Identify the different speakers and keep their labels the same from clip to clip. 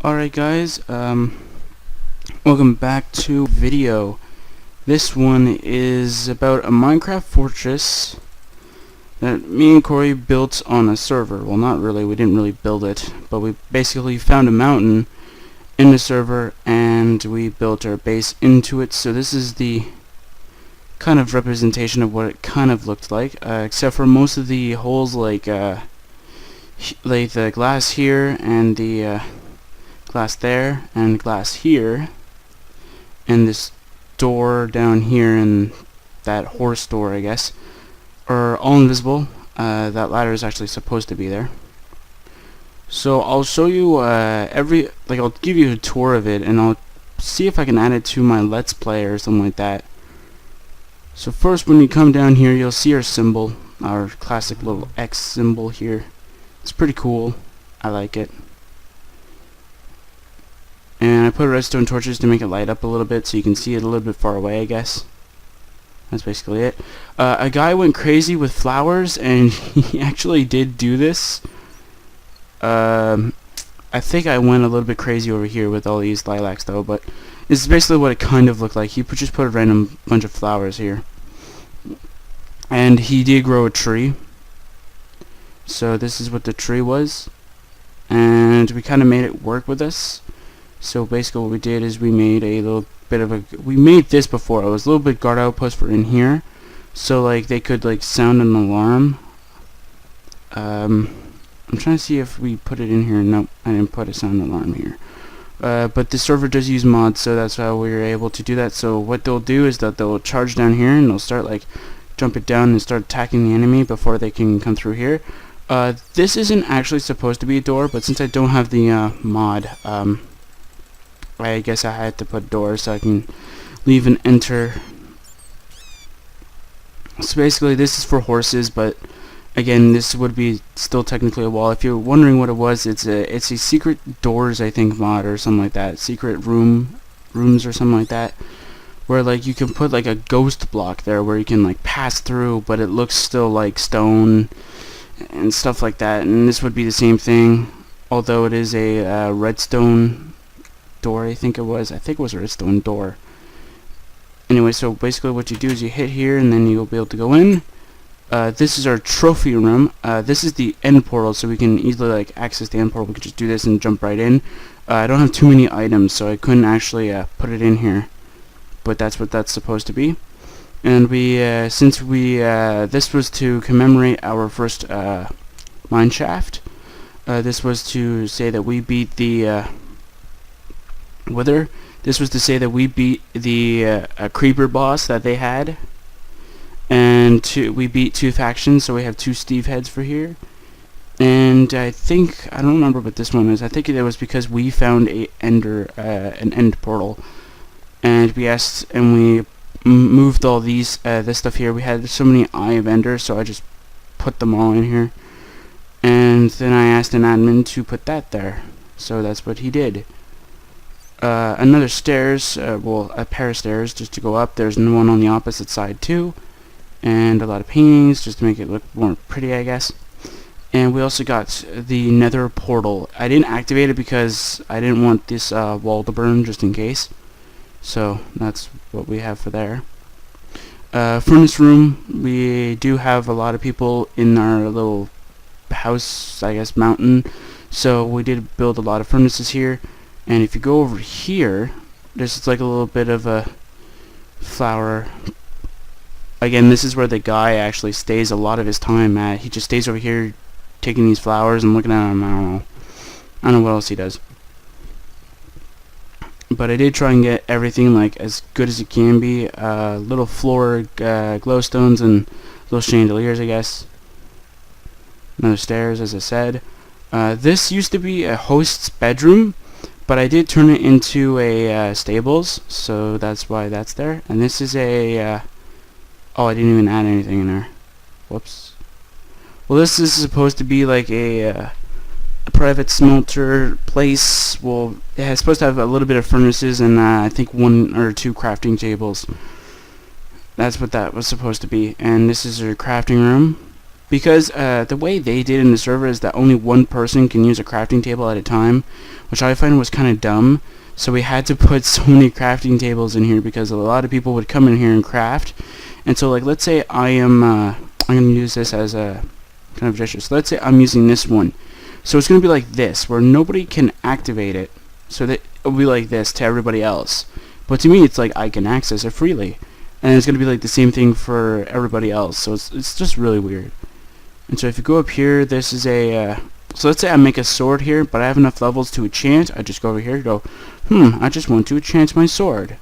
Speaker 1: Alright guys, welcome back to video. This one is about a Minecraft fortress that me and Kory built on a server. Well, not really, we didn't really build it, but we basically found a mountain in the server and we built our base into it. So this is the kind of representation of what it kind of looked like, except for most of the holes like the glass here and the glass there and glass here and this door down here and that horse door, I guess, are all invisible. That ladder is actually supposed to be there. So I'll show you I'll give you a tour of it and I'll see if I can add it to my Let's Play or something like that. So first, when you come down here, you'll see our symbol, our classic little X symbol here. It's pretty cool. I like it. And I put redstone torches to make it light up a little bit so you can see it a little bit far away, I guess. That's basically it. A guy went crazy with flowers, and he actually did do this. I think I went a little bit crazy over here with all these lilacs, though, but this is basically what it kind of looked like. He just put a random bunch of flowers here. And he did grow a tree. So this is what the tree was. And we kind of made it work with us. So basically what we did is we made a little bit of we made this before. It was a little bit guard outpost for in here. So like they could like sound an alarm. I'm trying to see if we put it in here. Nope, I didn't put a sound alarm here. But the server does use mods, so that's how we were able to do that. So what they'll do is that they'll charge down here and they'll start like jump it down and start attacking the enemy before they can come through here. This isn't actually supposed to be a door, but since I don't have the mod, I guess I had to put doors so I can leave and enter. So basically this is for horses, but again this would be still technically a wall. If you're wondering what it was, it's a secret doors, I think, mod or something like that. Secret rooms or something like that, where like you can put like a ghost block there where you can like pass through, but it looks still like stone and stuff like that. And this would be the same thing, although it is a redstone door. I think it was a redstone door. Anyway, so basically what you do is you hit here and then you'll be able to go in. This is our trophy room. This is the end portal, so we can easily like access the end portal. We could just do this and jump right in. I don't have too many items, so I couldn't actually put it in here, but that's what that's supposed to be. And we this was to commemorate our first mine shaft. This was to say that we beat the Wither. This was to say that we beat the creeper boss that they had, and we beat two factions, so we have two Steve heads for here. And I don't remember what this one is. I think it was because we found an end portal, and we moved all these this stuff here. We had so many Eye of Ender, so I just put them all in here, and then I asked an admin to put that there, so that's what he did. Another stairs, well, a pair of stairs just to go up. There's one on the opposite side too, and a lot of paintings just to make it look more pretty, I guess. And we also got the nether portal. I didn't activate it because I didn't want this wall to burn, just in case. So that's what we have for there. Furnace room. We do have a lot of people in our little house, I guess, mountain. So we did build a lot of furnaces here. And if you go over here, there's like a little bit of a flower. Again, this is where the guy actually stays a lot of his time at. He just stays over here taking these flowers and looking at them. I don't know what else he does. But I did try and get everything like as good as it can be. Little floor glowstones and little chandeliers, I guess. Another stairs, as I said. This used to be a host's bedroom, but I did turn it into a stables, so that's why that's there. And this is a oh, I didn't even add anything in there. Whoops. Well, this is supposed to be like a private smelter place. Well, it's supposed to have a little bit of furnaces and I think 1 or 2 crafting tables. That's what that was supposed to be. And this is our crafting room. because the way they did in the server is that only one person can use a crafting table at a time, which I find was kind of dumb. So we had to put so many crafting tables in here because a lot of people would come in here and craft. And so, like, let's say I'm going to use this as a kind of gesture. So let's say I'm using this one. So it's going to be like this, where nobody can activate it. So that it'll be like this to everybody else. But to me, it's like I can access it freely. And it's going to be like the same thing for everybody else. So it's just really weird. And so if you go up here, this is a... so let's say I make a sword here, but I have enough levels to enchant. I just go over here and go, I just want to enchant my sword.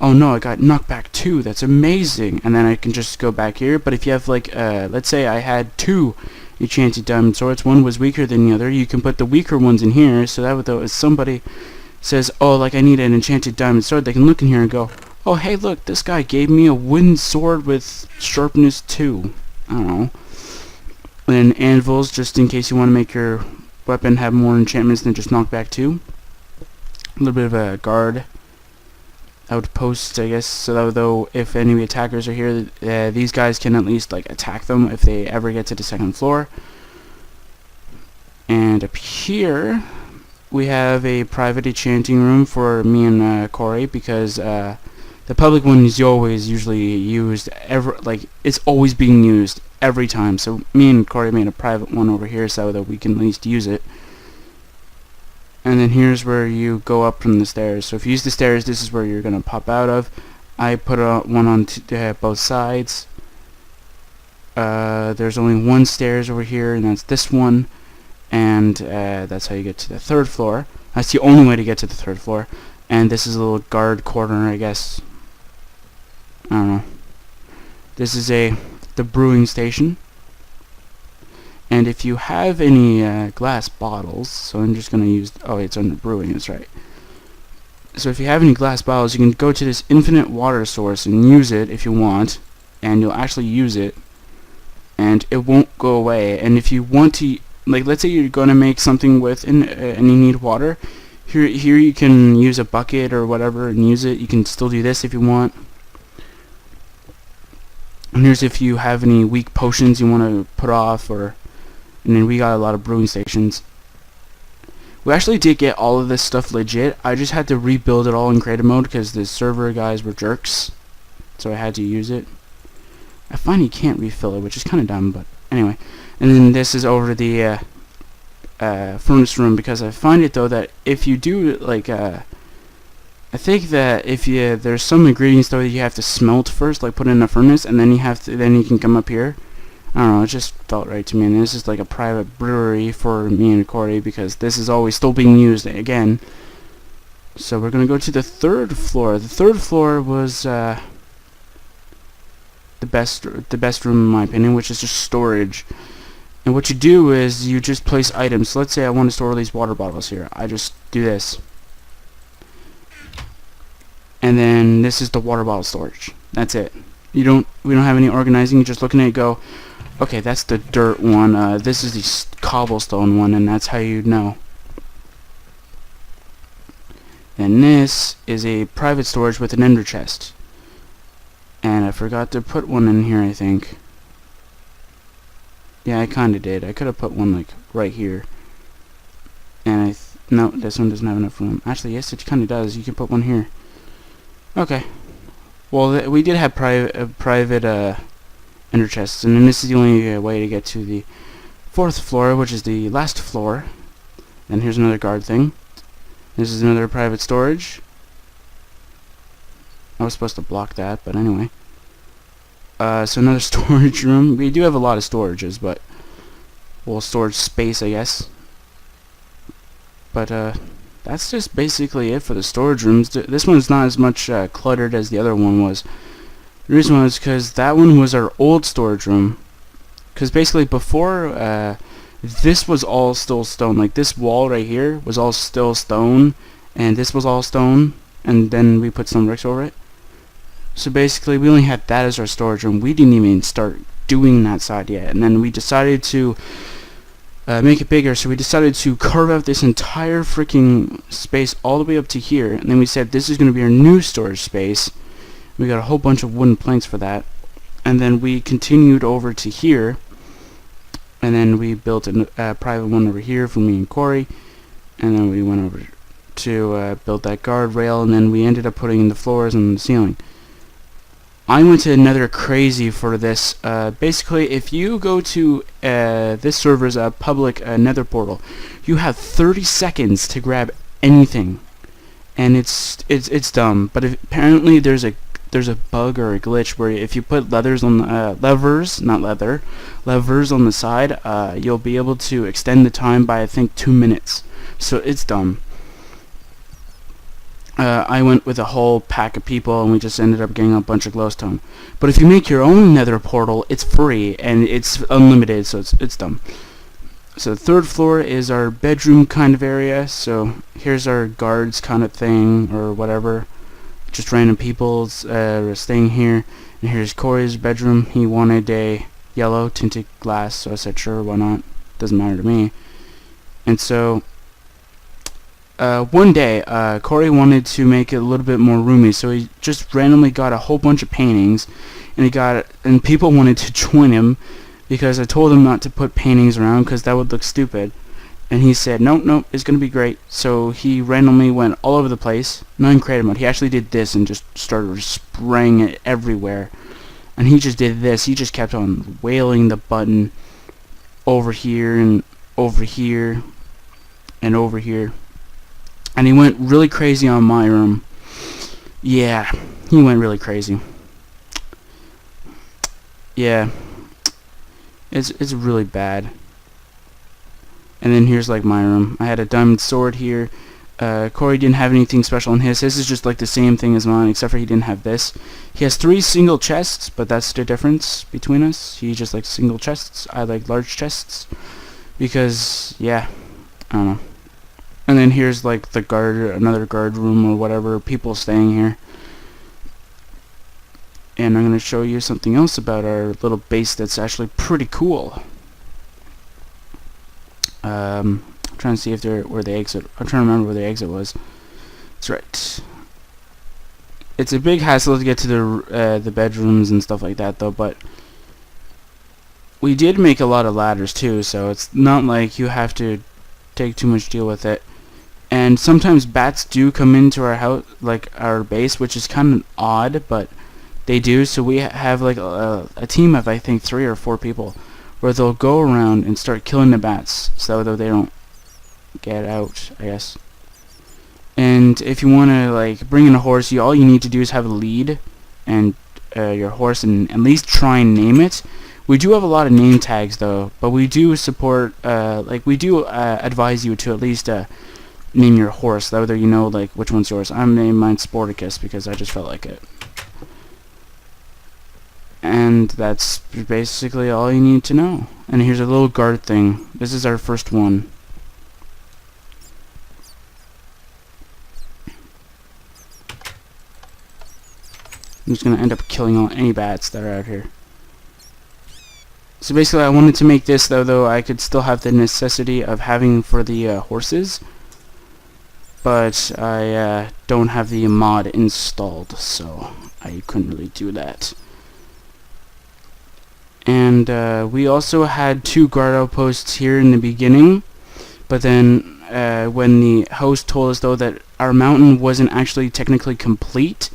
Speaker 1: Oh no, I got knockback 2. That's amazing. And then I can just go back here. But if you have like, let's say I had 2 enchanted diamond swords, one was weaker than the other, you can put the weaker ones in here. So that though, if somebody says, oh, like I need an enchanted diamond sword, they can look in here and go, oh hey look, this guy gave me a wooden sword with sharpness 2. I don't know. And then anvils, just in case you want to make your weapon have more enchantments than just knockback 2. A little bit of a guard outpost, I guess, so that though if enemy attackers are here, these guys can at least like attack them if they ever get to the 2nd floor. And up here we have a private enchanting room for me and Kory, because the public one is always usually used it's always being used every time. So me and Kory made a private one over here so that we can at least use it. And then here's where you go up from the stairs. So if you use the stairs, this is where you're going to pop out of. I put one on both sides. There's only one stairs over here, and that's this one. And that's how you get to the 3rd floor. That's the only way to get to the 3rd floor. And this is a little guard corner, I guess. I don't know. This is the brewing station. And if you have any glass bottles, so I'm just going to use... oh, it's under brewing, that's right. So if you have any glass bottles, you can go to this infinite water source and use it if you want. And you'll actually use it. And it won't go away. And if you want to... like, let's say you're going to make something with... and you need water. Here you can use a bucket or whatever and use it. You can still do this if you want. And here's if you have any weak potions you want to put off, or... and then we got a lot of brewing stations. We actually did get all of this stuff legit. I just had to rebuild it all in creative mode because the server guys were jerks. So I had to use it. I find you can't refill it, which is kind of dumb, but anyway. And then this is over the furnace room, because I find it though that if you do like I think that if there's some ingredients though that you have to smelt first, like put in a furnace, and then you can come up here. I don't know, it just felt right to me, and this is like a private brewery for me and Kory, because this is always still being used again. So we're gonna go to the 3rd floor. The 3rd floor was the best room in my opinion, which is just storage. And what you do is you just place items. So let's say I want to store these water bottles here. I just do this. And then this is the water bottle storage. That's it. We don't have any organizing. You're just looking at it and go, okay, that's the dirt one. This is the cobblestone one, and that's how you know. And this is a private storage with an ender chest. And I forgot to put one in here, I think. Yeah, I kinda did. I could have put one like right here. And no, this one doesn't have enough room. Actually, yes, it kinda does. You can put one here. Okay. Well, we did have private ender chests, and then this is the only way to get to the 4th floor, which is the last floor. And here's another guard thing. This is another private storage. I was supposed to block that, but anyway. So another storage room. We do have a lot of storages, but... well, storage space, I guess. But, that's just basically it for the storage rooms. This one's not as much cluttered as the other one was. The reason was because that one was our old storage room. Because basically before, this was all still stone. Like this wall right here was all still stone, and this was all stone, and then we put some bricks over it. So basically we only had that as our storage room. We didn't even start doing that side yet, and then we decided to make it bigger. So we decided to carve out this entire freaking space all the way up to here, and then we said this is going to be our new storage space. We got a whole bunch of wooden planks for that, and then we continued over to here, and then we built a private one over here for me and Kory, and then we went over to build that guardrail, and then we ended up putting in the floors and the ceiling. I went to Nether crazy for this. Basically, if you go to this server's public Nether portal, you have 30 seconds to grab anything, and it's dumb. But apparently there's a bug or a glitch where if you put levers on levers on the side, you'll be able to extend the time by I think 2 minutes. So it's dumb. I went with a whole pack of people, and we just ended up getting a bunch of glowstone. But if you make your own Nether portal, it's free and it's unlimited, so it's dumb. So the third floor is our bedroom kind of area. So here's our guards kind of thing, or whatever. Just random people staying here. And here's Kory's bedroom. He wanted a yellow tinted glass, so I said sure, why not? Doesn't matter to me. And so one day, Kory wanted to make it a little bit more roomy, so he just randomly got a whole bunch of paintings, and people wanted to join him because I told him not to put paintings around because that would look stupid, and he said nope, it's gonna be great. So he randomly went all over the place, not in creative mode. He actually did this and just started spraying it everywhere, and he just did this. He just kept on wailing the button over here and over here and over here. And he went really crazy on my room. Yeah, he went really crazy. Yeah, it's really bad. And then here's like my room. I had a diamond sword here. Kory didn't have anything special in his. His is just like the same thing as mine, except for he didn't have this. He has 3 single chests, but that's the difference between us. He just likes single chests. I like large chests because, yeah, I don't know. And then here's like the another guard room or whatever, people staying here. And I'm going to show you something else about our little base that's actually pretty cool. I'm trying to see if where the exit. I'm trying to remember where the exit was. That's right. It's a big hassle to get to the bedrooms and stuff like that, though. But we did make a lot of ladders too, so it's not like you have to take too much deal with it. And sometimes bats do come into our house, like our base, which is kind of odd, but they do. So we have like a team of I think 3 or 4 people, where they'll go around and start killing the bats, so that they don't get out, I guess. And if you want to like bring in a horse, all you need to do is have a lead, and your horse, and at least try and name it. We do have a lot of name tags though, but we do support, we do advise you to at least name your horse, whether you know like which one's yours. I'm named mine Sporticus because I just felt like it. And that's basically all you need to know. And here's a little guard thing. This is our first one. I'm just gonna end up killing any bats that are out here. So basically I wanted to make this though I could still have the necessity of having for the horses, but I don't have the mod installed, so I couldn't really do that. And we also had 2 guard outposts here in the beginning, but then when the host told us though that our mountain wasn't actually technically complete,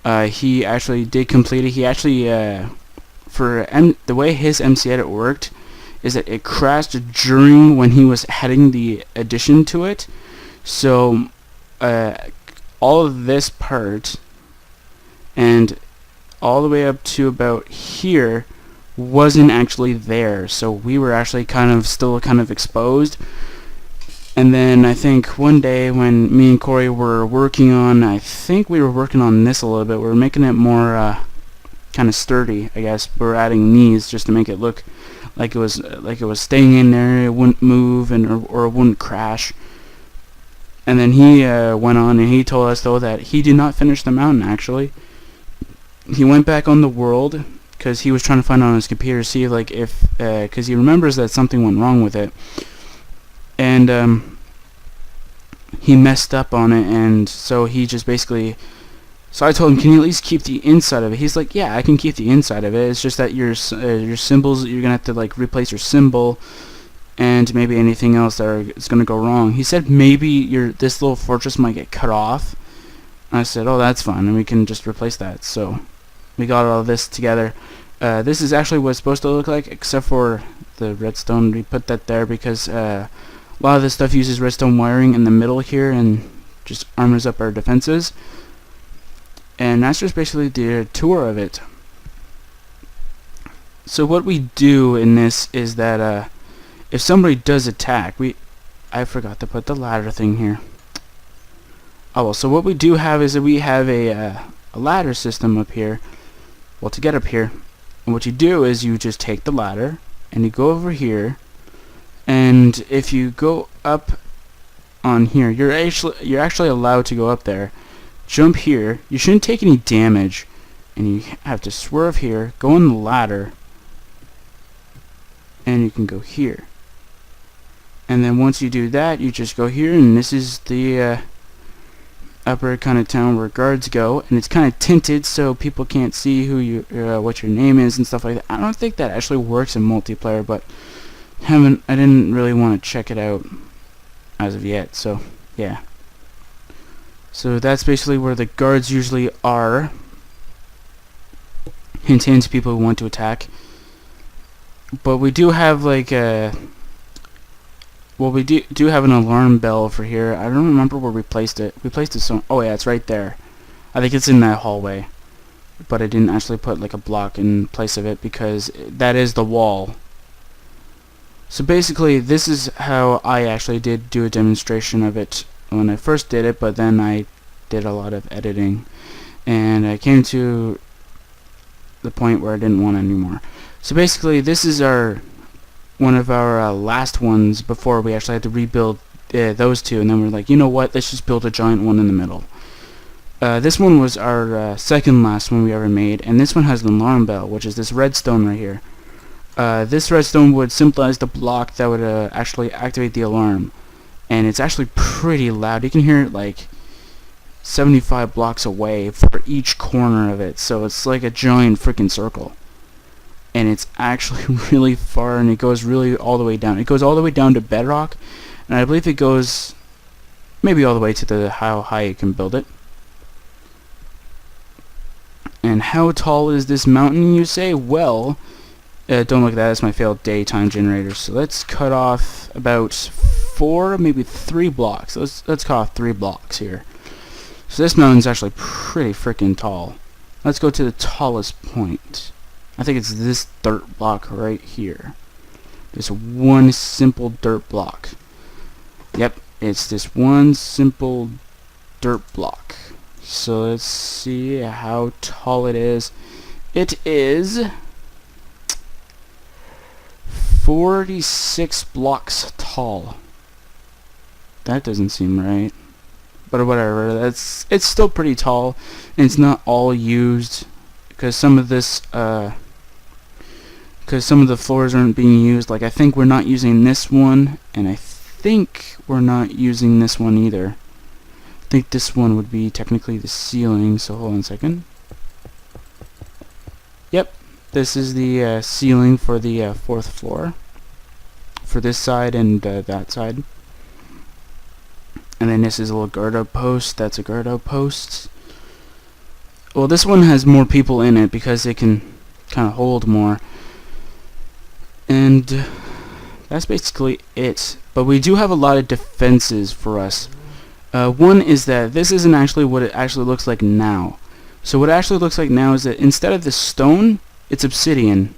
Speaker 1: he actually did complete it. He actually the way his MC edit worked is that it crashed during when he was heading the addition to it. So all of this part and all the way up to about here wasn't actually there, so we were actually still kind of exposed. And then I think one day when me and Kory were working on, I think we were working on this a little bit, we were making it more kind of sturdy, I guess. We were adding knees just to make it look like it was staying in there, it wouldn't move or it wouldn't crash. And then he went on and he told us though that he did not finish the mountain actually. He went back on the world because he was trying to find out on his computer, see like if because he remembers that something went wrong with it, and he messed up on it, and so he just basically So I told him, can you at least keep the inside of it? He's like, yeah, I can keep the inside of it. It's just that your symbols, you're gonna have to like replace your symbol and maybe anything else that is gonna go wrong. He said maybe this little fortress might get cut off. I said, oh, that's fine, and we can just replace that. So we got all this together. This is actually what it's supposed to look like, except for the redstone. We put that there because a lot of this stuff uses redstone wiring in the middle here and just armors up our defenses. And that's just basically the tour of it. So what we do in this is that if somebody does attack, I forgot to put the ladder thing here. Oh well, so what we do have is that we have a ladder system up here. Well, to get up here, and what you do is you just take the ladder and you go over here, and if you go up on here, you're actually allowed to go up there. Jump here. You shouldn't take any damage, and you have to swerve here, go on the ladder, and you can go here. And then once you do that, you just go here, and this is the upper kind of town where guards go, and it's kind of tinted so people can't see who you what your name is and stuff like that. I don't think that actually works in multiplayer, but I didn't really want to check it out as of yet. So yeah. So that's basically where the guards usually are. Hint, hint, people who want to attack. But we do have like well, we do have an alarm bell for here. I don't remember where we placed it. We placed it so. Oh yeah, it's right there. I think it's in that hallway. But I didn't actually put like a block in place of it because that is the wall. So basically, this is how I actually did do a demonstration of it when I first did it, but then I did a lot of editing, and I came to the point where I didn't want anymore. So basically, this is one of our last ones before we actually had to rebuild those two, and then we're like, you know what, let's just build a giant one in the middle. This one was our second last one we ever made, and this one has an alarm bell, which is this redstone right here. This redstone would symbolize the block that would actually activate the alarm, and it's actually pretty loud. You can hear it like 75 blocks away for each corner of it, so it's like a giant freaking circle. And it's actually really far, and it goes really all the way down. It goes all the way down to bedrock, and I believe it goes maybe all the way to how high you can build it. And how tall is this mountain, you say? Well, don't look at that, that's my failed daytime generator. So let's cut off about 4, maybe 3 blocks. Let's cut off 3 blocks here. So this mountain's actually pretty freaking tall. Let's go to the tallest point. I think it's this dirt block right here. This one simple dirt block. Yep, it's this one simple dirt block. So let's see how tall it is. It is 46 blocks tall. That doesn't seem right. But whatever, it's still pretty tall, and it's not all used because some of this because some of the floors aren't being used. Like I think we're not using this one, and I think we're not using this one either. I think this one would be technically the ceiling, so hold on a second. Yep, this is the ceiling for the 4th floor for this side and that side. And then this is a little guard outpost. That's a guard outpost. Well, this one has more people in it because it can kind of hold more. And that's basically it. But we do have a lot of defenses for us. One is that this isn't actually what it actually looks like now. So what it actually looks like now is that instead of the stone, it's obsidian.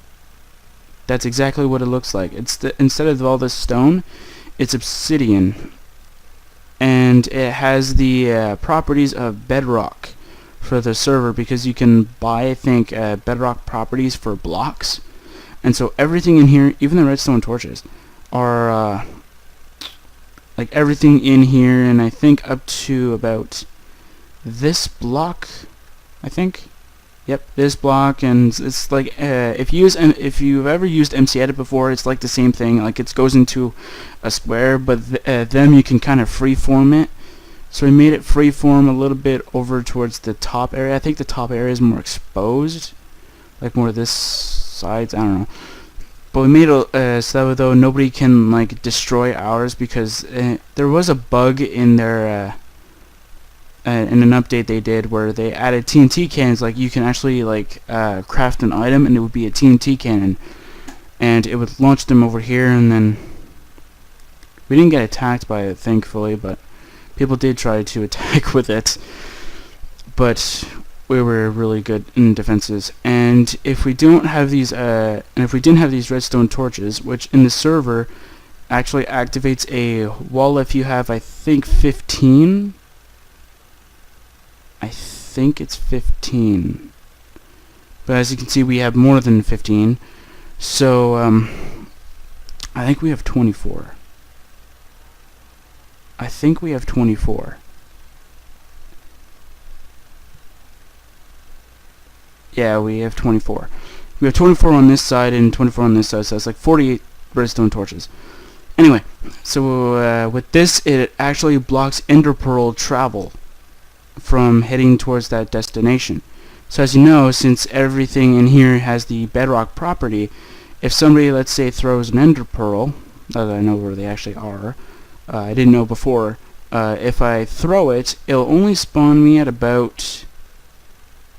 Speaker 1: That's exactly what it looks like. Instead of all this stone, it's obsidian. And it has the properties of bedrock for the server, because you can buy, I think, bedrock properties for blocks. And so everything in here, even the redstone torches, are like everything in here, and I think up to about this block, I think. Yep, this block, and it's like if you've ever used MC Edit before, it's like the same thing. Like it goes into a square, but then you can kind of freeform it So we made it freeform a little bit over towards the top area. I think the top area is more exposed, like more this sides. I don't know. But we made it so though nobody can like destroy ours, because there was a bug in their in an update they did where they added TNT cannons. Like you can actually like craft an item and it would be a TNT cannon, and it would launch them over here, and then we didn't get attacked by it, thankfully, but people did try to attack with it. But we were really good in defenses. And if we don't have these, and if we didn't have these redstone torches, which in the server actually activates a wall if you have, I think, 15. I think it's 15. But as you can see, we have more than 15. So, I think we have 24. I think we have 24. Yeah, we have 24. We have 24 on this side and 24 on this side, so it's like 48 redstone torches. Anyway, so with this, it actually blocks ender pearl travel from heading towards that destination. So as you know, since everything in here has the bedrock property, if somebody, let's say, throws an ender pearl, that I know where they actually are, I didn't know before, if I throw it, it'll only spawn me at about...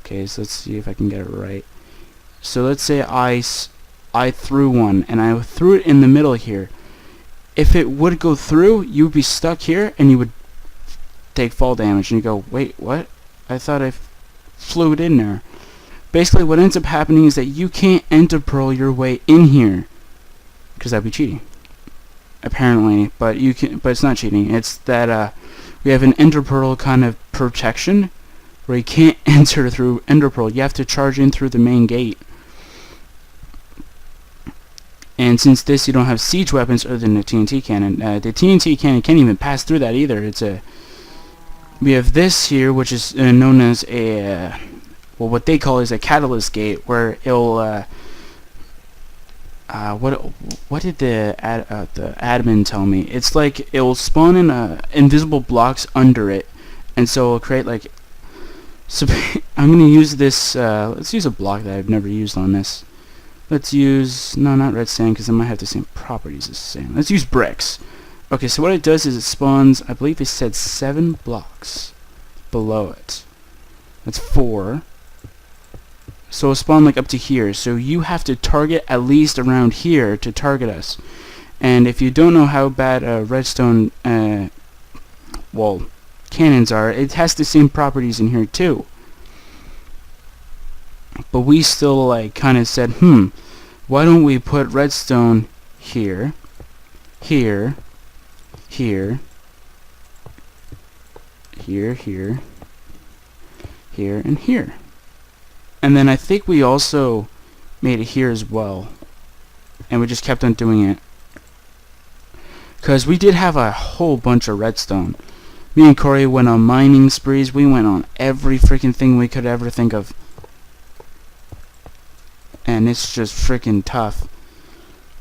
Speaker 1: Okay, so let's see if I can get it right. So let's say I threw one, and I threw it in the middle here. If it would go through, you would be stuck here, and you would take fall damage, and you go, wait, what? I thought I flew it in there. Basically, what ends up happening is that you can't ender pearl your way in here, because that'd be cheating, apparently. But you can, but it's not cheating. It's that we have an ender pearl kind of protection, where you can't enter through ender pearl. You have to charge in through the main gate. And since this, you don't have siege weapons other than the TNT cannon. The TNT cannon can't even pass through that either. It's a... We have this here, which is known as a... well, what they call is a catalyst gate, where it'll... what did the admin tell me? It's like it'll spawn in invisible blocks under it, and so it'll create like... So I'm going to use this, let's use a block that I've never used on this. Let's use, no, not red sand, because it might have the same properties as sand. Let's use bricks. Okay, so what it does is it spawns, I believe it said 7 blocks below it. That's 4. So it'll spawn like up to here. So you have to target at least around here to target us. And if you don't know how bad redstone, well, cannons are, it has the same properties in here too. But we still like kind of said, why don't we put redstone here, here, here, here, here, here, and here. And then I think we also made it here as well. And we just kept on doing it, because we did have a whole bunch of redstone. Me and Kory went on mining sprees. We went on every freaking thing we could ever think of. And it's just freaking tough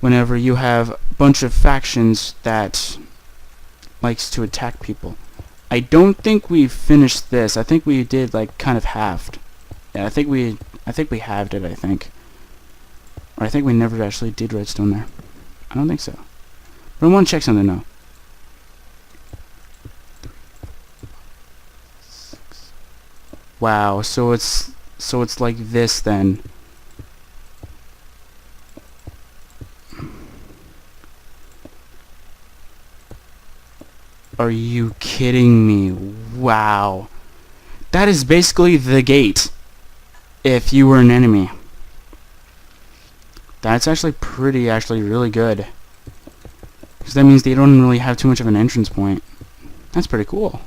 Speaker 1: whenever you have a bunch of factions that likes to attack people. I don't think we finished this. I think we did like kind of halved. Yeah, I think we halved it, I think. Or I think we never actually did redstone there. I don't think so. But I want to check something now. Wow, so it's like this then. Are you kidding me? Wow. That is basically the gate if you were an enemy. That's actually really good. Because that means they don't really have too much of an entrance point. That's pretty cool.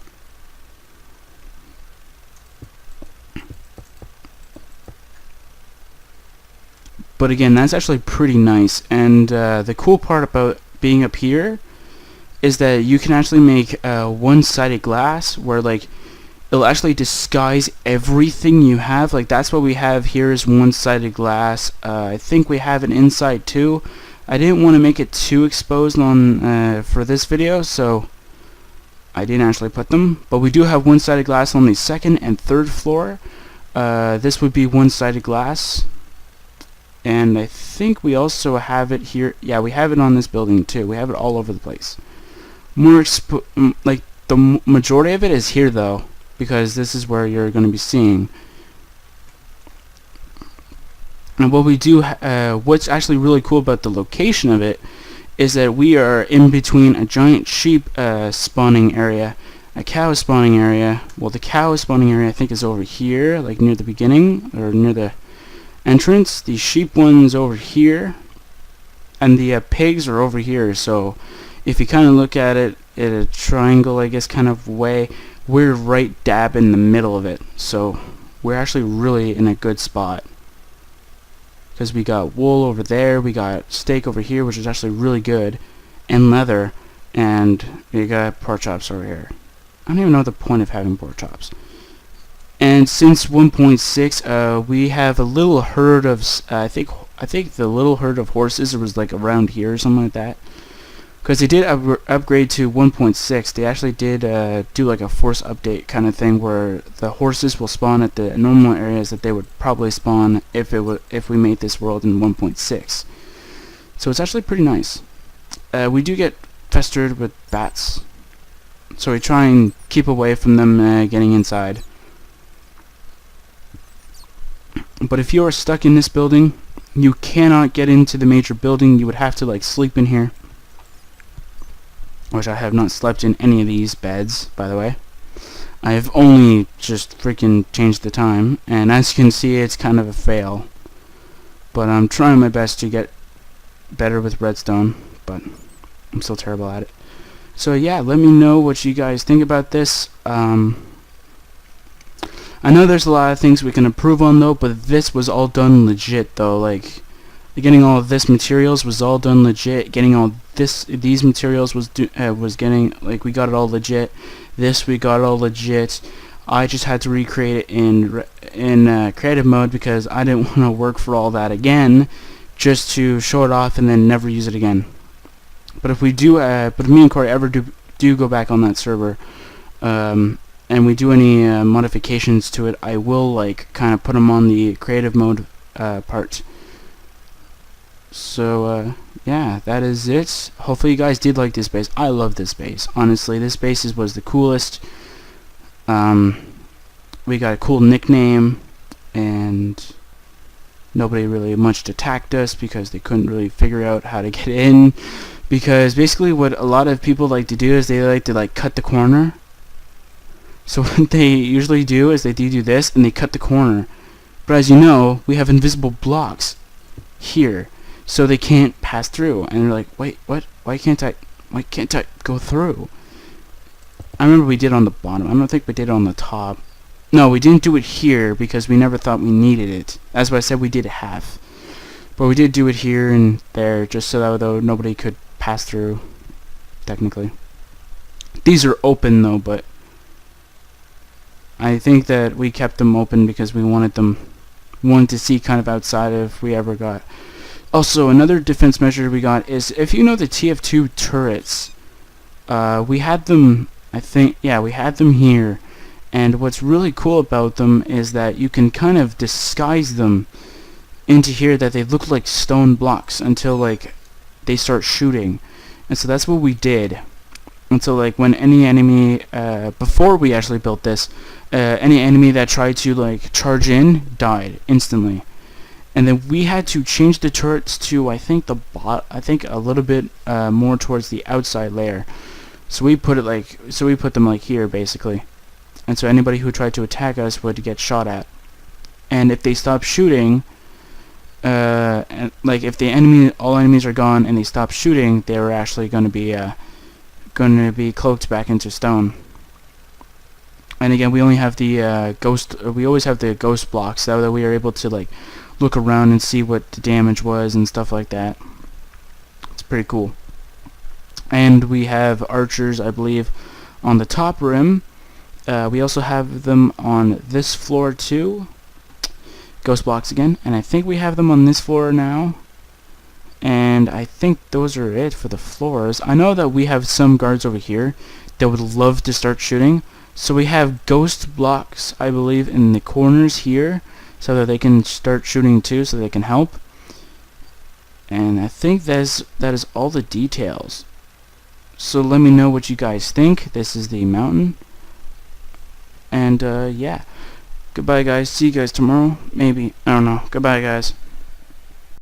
Speaker 1: But again, that's actually pretty nice. And the cool part about being up here is that you can actually make one-sided glass where like it'll actually disguise everything you have. Like that's what we have here is one-sided glass. I think we have an inside too. I didn't want to make it too exposed on for this video, so I didn't actually put them, but we do have one-sided glass on the second and third floor. This would be one-sided glass, and I think we also have it here. Yeah, we have it on this building too. We have it all over the place. Like the majority of it is here though, because this is where you're going to be seeing. And what we do, what's actually really cool about the location of it is that we are in between a giant sheep spawning area, a cow spawning area. Well, the cow spawning area I think is over here, like near the beginning or near the entrance. The sheep one's over here, and the pigs are over here. So if you kind of look at it in a triangle, I guess, kind of way, we're right dab in the middle of it. So we're actually really in a good spot, because we got wool over there, we got steak over here, which is actually really good, and leather, and we got pork chops over here. I don't even know the point of having pork chops. And since 1.6, we have a little herd of, I think the little herd of horses was like around here or something like that. Because they did upgrade to 1.6, they actually did do like a force update kind of thing where the horses will spawn at the normal areas that they would probably spawn if we made this world in 1.6. So it's actually pretty nice. We do get festered with bats, so we try and keep away from them getting inside. But if you are stuck in this building, you cannot get into the major building. You would have to like sleep in here. Which I have not slept in any of these beds, by the way. I have only just freaking changed the time, and as you can see, it's kind of a fail. But I'm trying my best to get better with redstone, but I'm still terrible at it. So yeah, let me know what you guys think about this. I know there's a lot of things we can improve on though, but this was all done legit though. Like, getting all of this materials was all done legit. Getting all these materials was getting, like, we got it all legit. This we got it all legit. I just had to recreate it in creative mode because I didn't want to work for all that again, just to show it off and then never use it again. But if we do, but if me and Kory ever do go back on that server, and we do any modifications to it, I will like kind of put them on the creative mode part. So yeah, that is it. Hopefully you guys did like this base. I love this base. Honestly, this base was the coolest. We got a cool nickname, and nobody really much attacked us because they couldn't really figure out how to get in. Because basically what a lot of people like to do is they like to like cut the corner. So what they usually do is they do this and they cut the corner. But as you know, we have invisible blocks here, so they can't pass through. And they're like, wait, what? Why can't I go through? I remember we did on the bottom. I don't think we did on the top. No, we didn't do it here because we never thought we needed it. That's why I said we did half. But we did do it here and there, just so that though nobody could pass through, technically. These are open though, but I think that we kept them open because we wanted to see kind of outside if we ever got. Also, another defense measure we got is, if you know the TF2 turrets, we had them, I think, yeah, we had them here. And what's really cool about them is that you can kind of disguise them into here, that they look like stone blocks until like they start shooting. And so that's what we did. And so like when any enemy, before we actually built this, any enemy that tried to like charge in died instantly. And then we had to change the turrets to, I think a little bit more towards the outside layer. So we put them like here basically. And so anybody who tried to attack us would get shot at. And if they stop shooting, and like if all enemies are gone and they stop shooting, they were actually going to be cloaked back into stone. And again, we only have the we always have the ghost blocks, so that we are able to like look around and see what the damage was and stuff like that. It's pretty cool. And we have archers, I believe, on the top rim. We also have them on this floor too. Ghost blocks again, and I think we have them on this floor now. And I think those are it for the floors. I know that we have some guards over here that would love to start shooting. So we have ghost blocks, I believe, in the corners here, so that they can start shooting too, so they can help. And I think that is all the details. So let me know what you guys think. This is the mountain. And yeah. Goodbye, guys. See you guys tomorrow. Maybe. I don't know. Goodbye, guys.